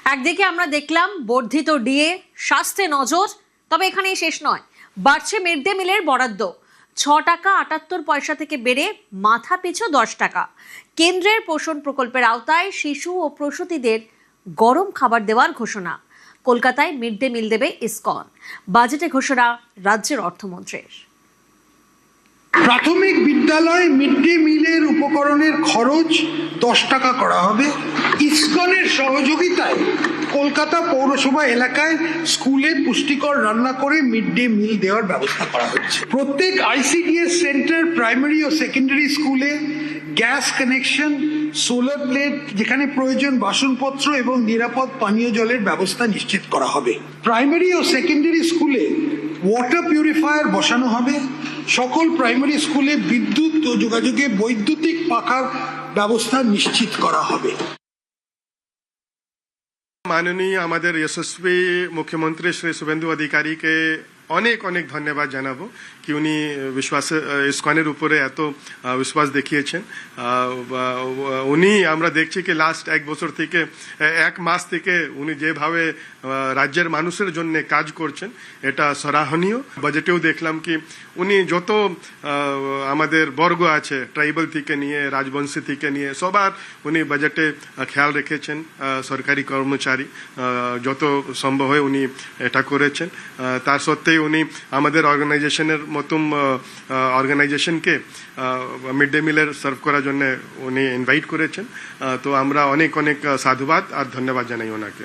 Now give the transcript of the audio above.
একদিকে আমরা দেখলাম বর্ধিত ডিএ, স্বাস্থ্যে নজর, তবে এখানেই শেষ নয়, বাড়ছে মিড ডে মিলের বরাদ্দ। 6 টাকা 78 পয়সা থেকে বেড়ে মাথা পিছু 10 টাকা। কেন্দ্রের পোষণ প্রকল্পের আওতায় শিশু ও প্রসূতিদের গরম খাবার দেওয়ার ঘোষণা। কলকাতায় মিড ডে মিল দেবে ইসকন। বাজেটে ঘোষণা রাজ্যের অর্থমন্ত্রীর। প্রাথমিক বিদ্যালয়ে মিড ডে মিলের উপকরণের খরচ 10 টাকা করা হবে। ইসকনের সহযোগিতায় কলকাতা পৌরসভা এলাকায় স্কুলে পুষ্টিকর রান্না করে মিড ডে মিল দেওয়ার ব্যবস্থা করা হচ্ছে। প্রত্যেক আইসিডিএস সেন্টার, প্রাইমারি ও সেকেন্ডারি স্কুলে গ্যাস কানেকশন, সোলার প্লেট, যেখানে প্রয়োজন বাসনপত্র এবং নিরাপদ পানীয় জলের ব্যবস্থা নিশ্চিত করা হবে। প্রাইমারি ও সেকেন্ডারি স্কুলে ওয়াটার পিউরিফায়ার বসানো হবে। সকল প্রাইমারি স্কুলে বিদ্যুৎ ও যোগাযোগে বৈদ্যুতিক পাখার ব্যবস্থা নিশ্চিত করা হবে। মাননীয় আমাদের যশস্বী মুখ্যমন্ত্রী শ্রী শুভেন্দু অধিকারীকে অনেক অনেক ধন্যবাদ জানাবো কি উনি ইসকনের উপরে এত বিশ্বাস দেখিয়েছেন। উনি আমরা দেখছি কি লাস্ট এক বছর থেকে, এক মাস থেকে উনি যেভাবে রাজ্যের মানুষের জন্য কাজ করছেন, এটা সরাহনীয়। বাজেটেও দেখলাম কি উনি যত আমাদের বর্গ আছে, ট্রাইবাল থেকে নিয়ে রাজবংশী থেকে নিয়ে সবার উনি বাজেটে খেয়াল রেখেছেন। সরকারি কর্মচারী যত সম্ভব হয় উনি এটা করেছেন। তার সত্ত্বেও উনি আমাদের অর্গানাইজেশনের মতন অর্গানাইজেশনকে মিড ডে মিলের সার্ভ করার জন্য উনি ইনভাইট করেছেন। তো আমরা অনেক অনেক সাধুবাদ আর ধন্যবাদ জানাই ওনাকে।